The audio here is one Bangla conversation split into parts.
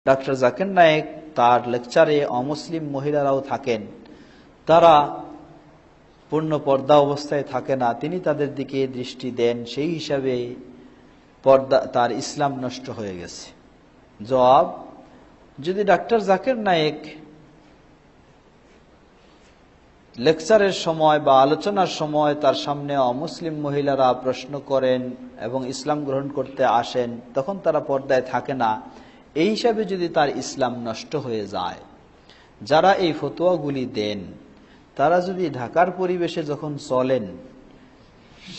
ডাক্তার জাকির নায়েক তার লেকচারে অমুসলিম মহিলারাও থাকেন, তারা পূর্ণ পর্দা অবস্থায় থাকে না, তিনি তাদের দিকে দৃষ্টি দেন, সেই হিসাবে পর্দা তার ইসলাম নষ্ট হয়ে গেছে। জবাব, যদি ডাক্তার জাকির নায়েক লেকচারের সময় বা আলোচনার সময় তার সামনে অমুসলিম মহিলারা প্রশ্ন করেন এবং ইসলাম গ্রহণ করতে আসেন, তখন তারা পর্দায় থাকে না, এই হিসাবে যদি তার ইসলাম নষ্ট হয়ে যায়, যারা এই ফতোয়াগুলি দেন তারা যদি ঢাকার পরিবেশে যখন চলেন,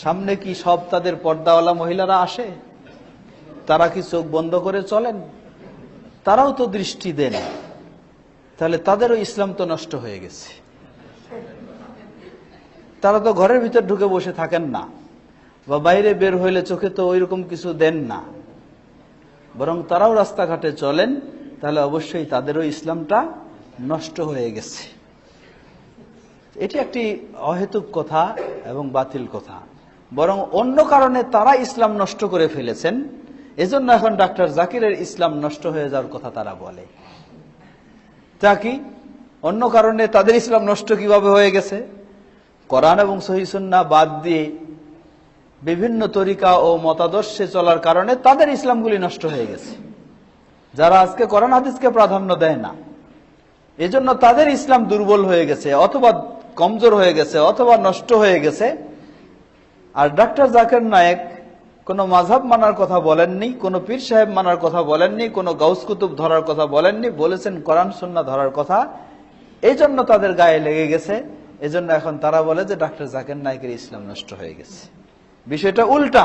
সামনে কি সব তাদের পর্দাওয়ালা মহিলারা আসে? তারা কি চোখ বন্ধ করে চলেন? তারাও তো দৃষ্টি দেন, তাহলে তাদেরও ইসলাম তো নষ্ট হয়ে গেছে। তারা তো ঘরের ভিতর ঢুকে বসে থাকেন না, বা বাইরে বের হইলে চোখে তো ওইরকম কিছু দেন না, বরং তারাও রাস্তাঘাটে চলেন, তাহলে অবশ্যই তাদেরও ইসলামটা নষ্ট হয়ে গেছে। এটি একটি অহেতুক কথা এবং বাতিল কথা। বরং অন্য কারণে তারা ইসলাম নষ্ট করে ফেলেছেন, এজন্য এখন ডাক্তার জাকিরের ইসলাম নষ্ট হয়ে যাওয়ার কথা তারা বলে। তা কি অন্য কারণে তাদের ইসলাম নষ্ট কিভাবে হয়ে গেছে? কোরআন এবং সহিহ সুন্নাহ বাদ দিয়ে বিভিন্ন তরিকা ও মতাদর্শে চলার কারণে তাদের ইসলামগুলি নষ্ট হয়ে গেছে। যারা আজকে কোরআন হাদিসকে প্রাধান্য দেয় না, এজন্য তাদের ইসলাম দুর্বল হয়ে গেছে, অথবা কমজোর হয়ে গেছে, অথবা নষ্ট হয়ে গেছে। আর ডাক্তার জাকির নায়েক কোনো মাযহাব মানার কথা বলেননি, কোনো পীর সাহেব মানার কথা বলেননি, কোনো গাউস কুতুব ধরার কথা বলেননি, বলেছেন কোরআন সুন্নাহ ধরার কথা। এই জন্য তাদের গায়ে লেগে গেছে, এজন্য এখন তারা বলে যে ডাক্তার জাকির নায়েকের ইসলাম নষ্ট হয়ে গেছে। বিষয়টা উল্টা,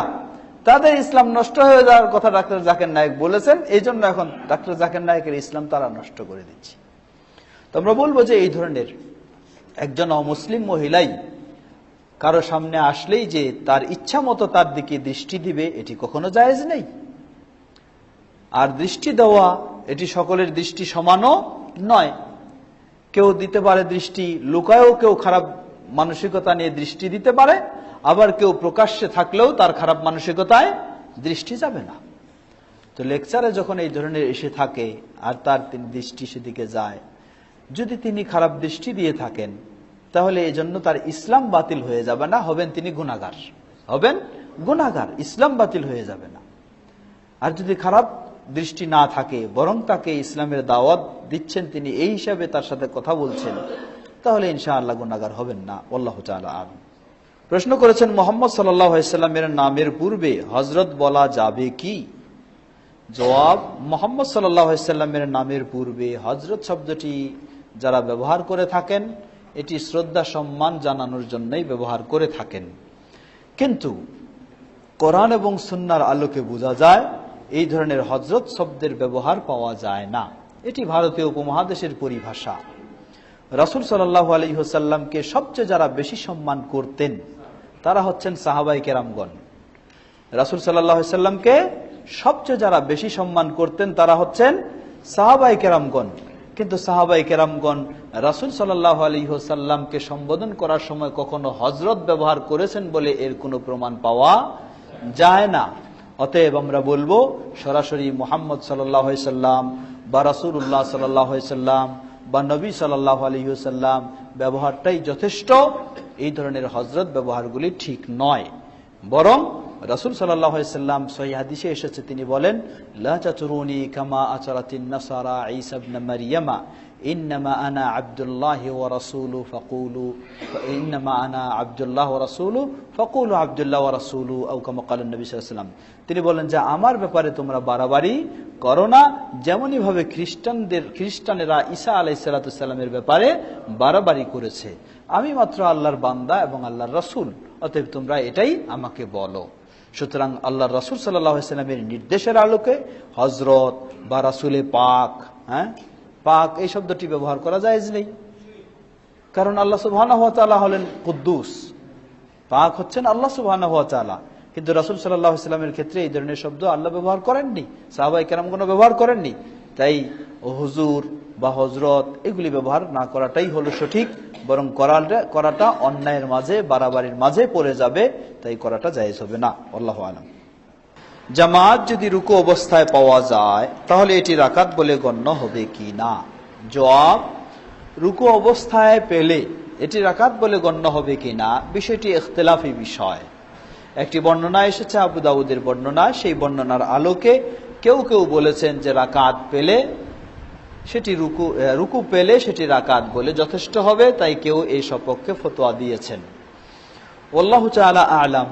তাদের ইসলাম নষ্ট হয়ে যাওয়ার কথা ডাক্তার জাকির নায়েক বলেছেন, এই জন্য এখন ডাক্তার জাকির নায়েকের ইসলাম তারা নষ্ট করে দিচ্ছে। তো আমরা বলবো যে এই ধরনের একজন অমুসলিম মহিলাই কারো সামনে আসলেই যে তার ইচ্ছা মতো তার দিকে দৃষ্টি দিবে, এটি কখনো জায়েজ নেই। আর দৃষ্টি দেওয়া এটি সকলের দৃষ্টি সমানও নয়। কেউ দিতে পারে দৃষ্টি, লুকায়ও কেউ খারাপ মানসিকতা নিয়ে দৃষ্টি দিতে পারে, আবার কেউ প্রকাশ্যে থাকলেও তার খারাপ মানসিকতায় দৃষ্টি যাবে না। তো লেকচারে যখন এই ধরনের এসে থাকে আর তার তিনি দৃষ্টি সেদিকে যায়, যদি তিনি খারাপ দৃষ্টি দিয়ে থাকেন, তাহলে এই জন্য তার ইসলাম বাতিল হয়ে যাবে না, হবেন তিনি গুনাহগার, হবেন গুনাহগার, ইসলাম বাতিল হয়ে যাবে না। আর যদি খারাপ দৃষ্টি না থাকে, বরং তাকে ইসলামের দাওয়াত দিচ্ছেন তিনি, এই হিসাবে তার সাথে কথা বলছেন, তাহলে ইনশাআল্লাহ গুনাহগার হবেন না। আল্লাহু তাআলা আ'লাম। প্রশ্ন করেছেন, মুহাম্মদ সাল্লাল্লাহু আলাইহি ওয়াসাল্লামের নামের পূর্বে হযরত বলা যাবে কি? জবাব, মুহাম্মদ সাল্লাল্লাহু আলাইহি ওয়াসাল্লামের নামের পূর্বে হযরত শব্দটি যারা ব্যবহার করে থাকেন, এটি শ্রদ্ধা সম্মান জানানোর জন্যই ব্যবহার করে থাকেন। কিন্তু কোরআন এবং সুন্নাহর আলোকে বোঝা যায় এই ধরনের হযরত শব্দের ব্যবহার পাওয়া যায় না। এটি ভারতীয় উপমহাদেশের পরিভাষা। রাসূল সাল্লাল্লাহু আলাইহি ওয়াসাল্লামকে সবচেয়ে যারা বেশি সম্মান করতেন তারা হচ্ছেন সাহাবায়ে কেরামগণ। রাসূল সাল্লাল্লাহু আলাইহি ওয়াসাল্লামকে সবচেয়ে যারা বেশি সম্মান করতেন তারা হচ্ছেন সাহাবায়ে কেরামগণ। কিন্তু সাহাবায়ে কেরামগণ রাসূল সাল্লাল্লাহু আলাইহি ওয়াসাল্লামকে সম্বোধন করার সময় কখনো হযরত ব্যবহার করেছেন বলে এর কোনো প্রমাণ পাওয়া যায় না। অতএব আমরা বলবো সরাসরি মুহাম্মদ সাল্লাল্লাহু আলাইহি ওয়াসাল্লাম বা রাসূলুল্লাহ সাল্লাল্লাহু আলাইহি ওয়াসাল্লাম বা নবী সাল্লাল্লাহু আলাইহি ওয়াসাল্লাম ব্যবহারটাই যথেষ্ট। এই ধরনের হযরত ব্যবহারগুলি ঠিক নয়, বরং রাসূল সাল্লাল্লাহু আলাইহি ওয়াসাল্লাম সহিহ হাদিসে এসেছে, তিনি বলেন, লা তাতুরুনি কামা আচারাতিন নাসারা ঈসা ইবনে মারইয়ামা ইন্নামা আনা আব্দুল্লাহি ওয়া রাসূলু ফাকুলু ইন্নামা আনা আব্দুল্লাহ ওয়া রাসূলু ফাকুলু আব্দুল্লাহ ওয়া রাসূলু আও কামা ক্বালা নবী সাল্লাল্লাহু আলাইহি ওয়াসাল্লাম। তিনি বলেন যে আমার ব্যাপারে তোমরা বাড়াবাড়ি করো না, যেমনই ভাবে খ্রিস্টানেরা ঈসা আলাইহিস সালাতু সালামের ব্যাপারে বাড়াবাড়ি করেছে। আমি মাত্র আল্লাহর বান্দা এবং আল্লাহর রাসূল, অতএব তোমরা এটাই আমাকে বলো। সুতরাং আল্লাহর রাসূল সাল্লাল্লাহু আলাইহি ওয়াসাল্লামের নির্দেশের আলোকে হযরত বা রাসূলে পাক, পাক এই শব্দটি ব্যবহার করা জায়েজ নেই। কারণ আল্লাহ সুবহানাহু ওয়া তাআলা হলেন কুদ্দুস, পাক হচ্ছেন আল্লাহ সুবহানাহু ওয়া তাআলা। কিন্তু রাসূল সাল্লাল্লাহু আলাইহি ওয়াসাল্লামের ক্ষেত্রে এই ধরনের শব্দ আল্লাহ ব্যবহার করেননি, সাহাবায়ে কেরামগণ ব্যবহার করেননি। তাই হুজুর বা হযরত এগুলি ব্যবহার না করাটাই হলো সঠিক, বরং করাটা অন্যায়ের মাঝে, বাড়াবাড়ির মাঝে পড়ে যাবে, তাই করাটা জায়েজ হবে না। আল্লাহু আ'লাম। জামাত যদি রুকু অবস্থায় পাওয়া যায় তাহলে এটি রাকাত বলে গণ্য হবে কি না? জবাব, রুকু অবস্থায় পেলে এটি রাকাত বলে গণ্য হবে কি না বিষয়টি ইখতিলাফি বিষয়। একটি বর্ণনা এসেছে আবু দাউদের বর্ণনা, সেই বর্ণনার আলোকে কেউ কেউ বলেছেন যে রাকাত পেলে সেটি রুকু পেলে সেটি রাকাত বলে যথেষ্ট হবে, তাই কেউ এই সপক্ষে ফতোয়া দিয়েছেন। আল্লাহু তাআলা আ'লাম।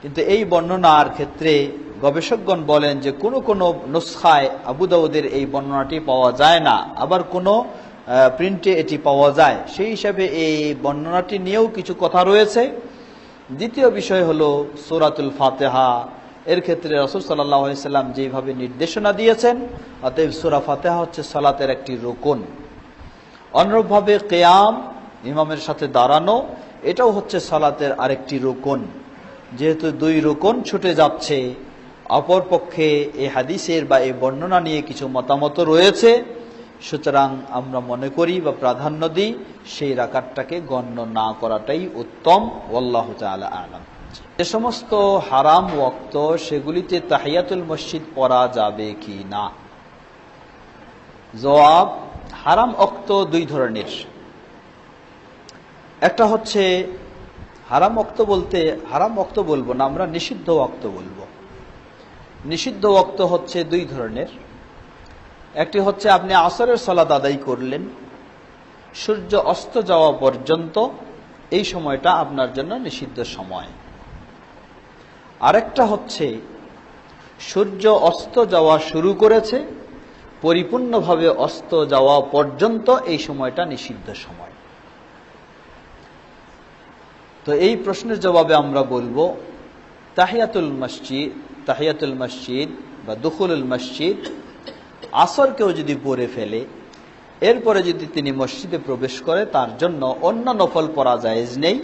কিন্তু এই বর্ণনার ক্ষেত্রে গবেষকগণ বলেন যে কোন নুসখায় আবু দাউদের এই বর্ণনাটি পাওয়া যায় না, আবার কোন প্রিন্টে এটি পাওয়া যায়। সেই হিসাবে এই বর্ণনাটি নিয়েও কিছু কথা রয়েছে। দ্বিতীয় বিষয় হলো সূরাতুল ফাতিহা, এর ক্ষেত্রে রাসূল সাল্লাল্লাহু আলাইহি সাল্লাম যেভাবে নির্দেশনা দিয়েছেন, অতএব সূরা ফাতিহা হচ্ছে সালাতের একটি রুকুন। অনুরূপভাবে কিয়াম, ইমামের সাথে দাঁড়ানো, এটাও হচ্ছে সালাতের আরেকটি রুকুন। যেহেতু দুই রুকুন ছুটে যাচ্ছে, অপরপক্ষে এই হাদিসের বা এই বর্ণনা নিয়ে কিছু মতামত রয়েছে, সুতরাং আমরা মনে করি বা প্রাধান্য দিই সেই রাকাতটাকে গণ্য না করাটাই উত্তম। আল্লাহু তাআলা আ'লাম। যে সমস্ত হারাম ওয়াক্ত সেগুলিতে তাহিয়াতুল মসজিদ পড়া যাবে কি না? জবাব, হারাম ওয়াক্ত দুই ধরনের। একটা হচ্ছে হারাম ওয়াক্ত বলতে হারাম ওয়াক্ত বলবো না, আমরা নিষিদ্ধ ওয়াক্ত বলবো। নিষিদ্ধ ওয়াক্ত হচ্ছে দুই ধরনের। একটি হচ্ছে আপনি আসরের সালাত আদায় করলেন, সূর্য অস্ত যাওয়া পর্যন্ত এই সময়টা আপনার জন্য নিষিদ্ধ সময়। আরেকটা হচ্ছে সূর্য অস্ত যাওয়া শুরু করেছে, পরিপূর্ণভাবে অস্ত যাওয়া পর্যন্ত এই সময়টা নিষিদ্ধ সময়। তো এই প্রশ্নের জবাবে আমরা বলবো তাহিয়াতুল মসজিদ বা দুখুলুল মসজিদ আসর কেউ যদি পড়ে ফেলে, এরপরে যদি তিনি মসজিদে প্রবেশ করে, তার জন্য অন্য নফল পড়া জায়েজ নেই,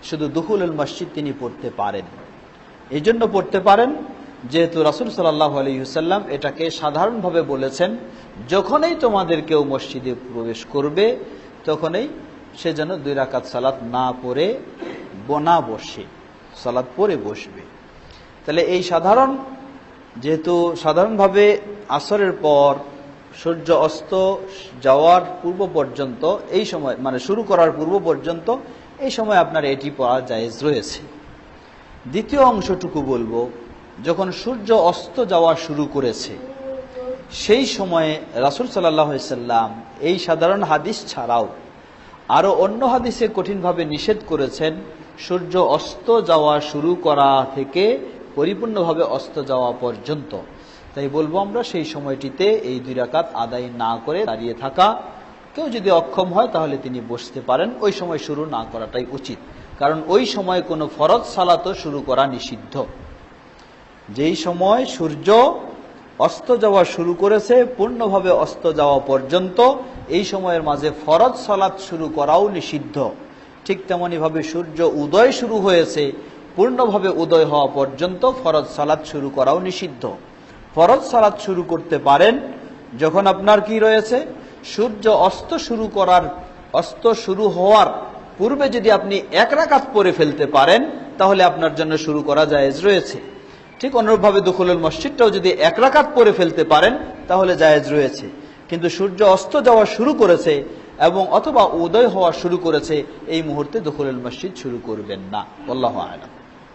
শুধু দুখুলুল মসজিদ তিনি পড়তে পারেন। এই জন্য পড়তে পারেন যেহেতু রাসূল সাল্লাল্লাহু আলাইহি ওয়াসাল্লাম এটাকে সাধারণভাবে বলেছেন, যখনই তোমাদের কেউ মসজিদে প্রবেশ করবে তখনই সে যেন দুই রাকাত সালাত না পড়ে না বসে, সালাত পড়ে বসবে। তাহলে এই যেহেতু সাধারণভাবে আসরের পর সূর্য অস্ত যাওয়ার পূর্ব পর্যন্ত এই সময়, মানে শুরু করার পূর্ব পর্যন্ত এই সময় আপনার এটি পড়া জায়েজ রয়েছে। দ্বিতীয় অংশটুকু বলবো, যখন সূর্য অস্ত যাওয়া শুরু করেছে সেই সময়ে রাসূল সাল্লাল্লাহু আলাইহি সাল্লাম এই সাধারণ হাদিস ছাড়াও আরো অন্য হাদিসে কঠিনভাবে নিষেধ করেছেন সূর্য অস্ত যাওয়া শুরু করা থেকে পরিপূর্ণভাবে অস্ত যাওয়া পর্যন্ত। তাই বলবো আমরা সেই সময়টিতে এই দুই রাকাত আদায় না করে দাঁড়িয়ে থাকা, কেউ যদি অক্ষম হয় তাহলে তিনি বসতে পারেন, ওই সময় শুরু না করাটাই উচিত। কারণ ওই সময় কোনো ফরজ সালাতও শুরু করা নিষিদ্ধ। যেই সময় সূর্য অস্ত যাওয়া শুরু করেছে পূর্ণভাবে অস্ত যাওয়া পর্যন্ত, এই সময়ের মাঝে ফরজ সালাত শুরু করাও নিষিদ্ধ। ঠিক তেমনি ভাবে সূর্য উদয় শুরু হয়েছে, পূর্ণভাবে উদয় হওয়া পর্যন্ত ফরজ সালাত শুরু করাও নিষিদ্ধ। ফরজ সালাত শুরু করতে পারেন যখন আপনার কি রয়েছে, সূর্য অস্ত শুরু হওয়ার পূর্বে যদি আপনি এক রাকাত পড়ে ফেলতে পারেন তাহলে আপনার জন্য শুরু করা জায়েজ রয়েছে। ঠিক অনুরূপভাবে দুখুলুল মসজিদটাও যদি এক রাকাত পড়ে ফেলতে পারেন তাহলে জায়েজ রয়েছে। কিন্তু সূর্য অস্ত যাওয়া শুরু করেছে এবং অথবা উদয় হওয়া শুরু করেছে, এই মুহূর্তে দুখুলুল মসজিদ শুরু করবেন না। আল্লাহু আ'লাম।